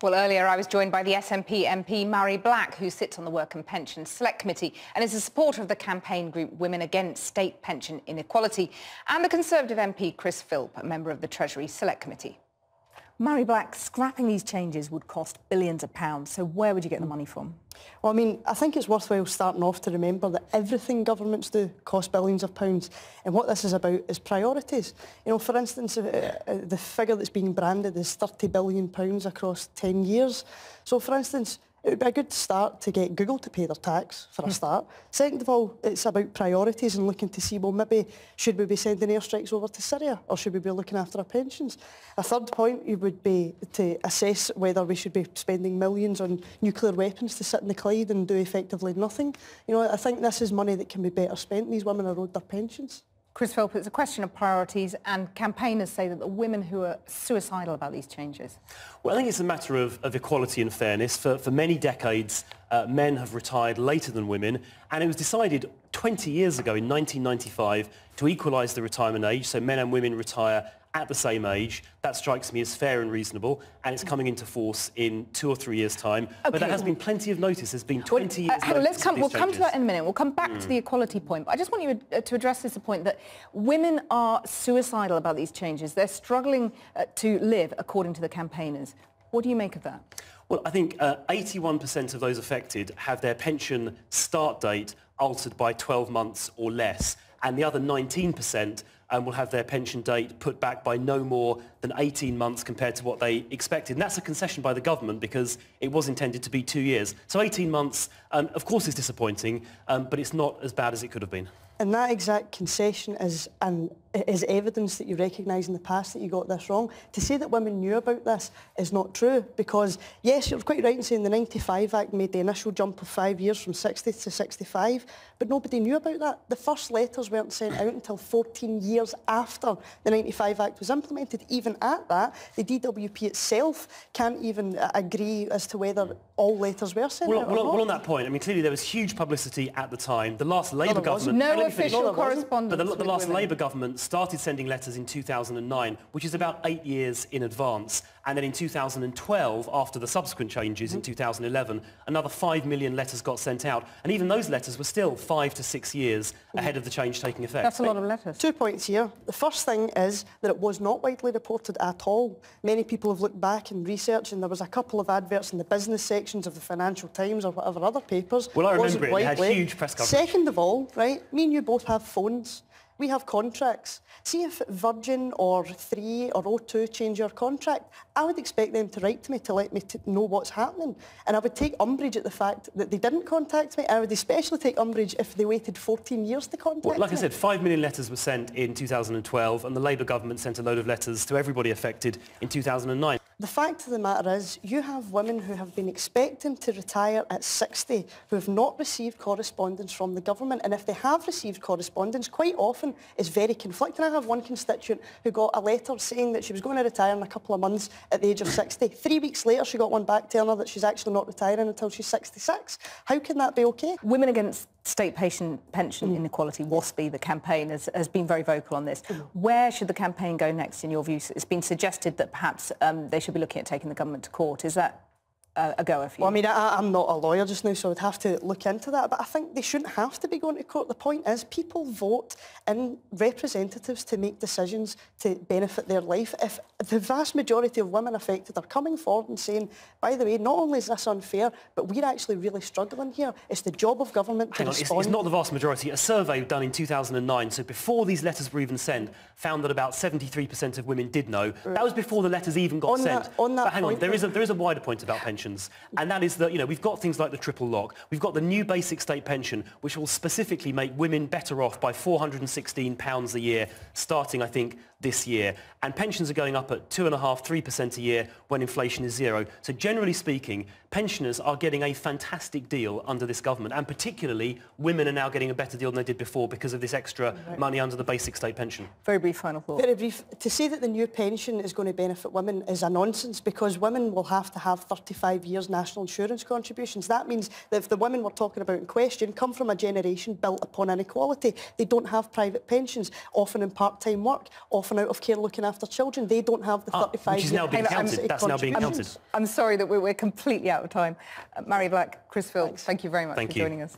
Well, earlier I was joined by the SNP MP Mhairi Black, who sits on the Work and Pensions Select Committee and is a supporter of the campaign group Women Against State Pension Inequality, and the Conservative MP Chris Philp, a member of the Treasury Select Committee. Mhairi Black, scrapping these changes would cost billions of pounds, so where would you get the money from? Well, I mean, I think it's worthwhile starting off to remember that everything governments do costs billions of pounds, and what this is about is priorities. You know, for instance, the figure that's being branded is £30 billion across 10 years. So, for instance, it would be a good start to get Google to pay their tax, for a start. Second of all, it's about priorities and looking to see, well, maybe should we be sending airstrikes over to Syria, or should we be looking after our pensions? A third point would be to assess whether we should be spending millions on nuclear weapons to sit in the Clyde and do effectively nothing. You know, I think this is money that can be better spent. These women are owed their pensions. Chris Philp, it's a question of priorities, and campaigners say that the women who are suicidal about these changes. Well, I think it's a matter of equality and fairness. For many decades, men have retired later than women, and it was decided 20 years ago in 1995 to equalise the retirement age, so men and women retire at the same age. That strikes me as fair and reasonable, and it's coming into force in 2 or 3 years' time. Okay. But there has been plenty of notice. There's been 20 years notice. We'll come to that in a minute. We'll come back to the equality point. But I just want you to address this point that women are suicidal about these changes. They're struggling to live, according to the campaigners. What do you make of that? Well, I think 81% of those affected have their pension start date altered by 12 months or less, and the other 19% will have their pension date put back by no more than 18 months compared to what they expected. And that's a concession by the government because it was intended to be 2 years. So 18 months, of course, is disappointing, but it's not as bad as it could have been. And that exact concession is evidence that you recognise in the past that you got this wrong. To say that women knew about this is not true, because, yes, you're quite right in saying the 95 Act made the initial jump of 5 years from 60 to 65, but nobody knew about that. The first letters weren't sent out until 14 years after the 95 Act was implemented. Even at that, the DWP itself can't even agree as to whether all letters were sent out or not. Well, on that point, I mean, clearly there was huge publicity at the time. The last Labour government... No official correspondence. But the last Labour government started sending letters in 2009, which is about 8 years in advance. And then in 2012, after the subsequent changes in 2011, another 5 million letters got sent out. And even those letters were still 5 to 6 years ahead of the change taking effect. That's a lot of letters. 2 points here. The first thing is that it was not widely reported at all. Many people have looked back and researched, and there was a couple of adverts in the business sections of the Financial Times or whatever other papers. Well, I remember it. It had huge press coverage. Second of all, right, me and you both have phones. We have contracts. See if Virgin or 3 or O2 change your contract, I would expect them to write to me to let me know what's happening. And I would take umbrage at the fact that they didn't contact me. I would especially take umbrage if they waited 14 years to contact me. Well, like I said, 5 million letters were sent in 2012, and the Labour government sent a load of letters to everybody affected in 2009. The fact of the matter is, you have women who have been expecting to retire at 60 who have not received correspondence from the government, and if they have received correspondence, quite often it's very conflicting. I have one constituent who got a letter saying that she was going to retire in a couple of months at the age of 60. 3 weeks later, she got one back telling her that she's actually not retiring until she's 66. How can that be okay? Women Against State Pension Inequality, WASPI, the campaign, has been very vocal on this. Where should the campaign go next, in your view? It's been suggested that perhaps they should be looking at taking the government to court. Is that a goer for you? Well, I mean, I'm not a lawyer just now, so I'd have to look into that, but I think they shouldn't have to be going to court. The point is, people vote in representatives to make decisions to benefit their life. If the vast majority of women affected are coming forward and saying, by the way, not only is this unfair, but we're actually really struggling here, it's the job of government to respond. It's not the vast majority. A survey done in 2009, so before these letters were even sent, found that about 73% of women did know. That was before the letters even got sent. But hang on, there is a wider point about pensions. And that is that, you know, we've got things like the triple lock. We've got the new basic state pension, which will specifically make women better off by £416 a year, starting, I think, this year. And pensions are going up at 2.5–3% a year when inflation is 0. So generally speaking, pensioners are getting a fantastic deal under this government, and particularly women are now getting a better deal than they did before because of this extra money under the basic state pension. Very brief final thought. Very brief. To say that the new pension is going to benefit women is a nonsense, because women will have to have 35 35 years national insurance contributions. That means that if the women we're talking about in question come from a generation built upon inequality, they don't have private pensions, often in part-time work, often out of care looking after children. They don't have the 35 which is now being counted. That's now being counted. I'm sorry that we're completely out of time. Mhairi Black, Chris Philp, thank you very much for joining us.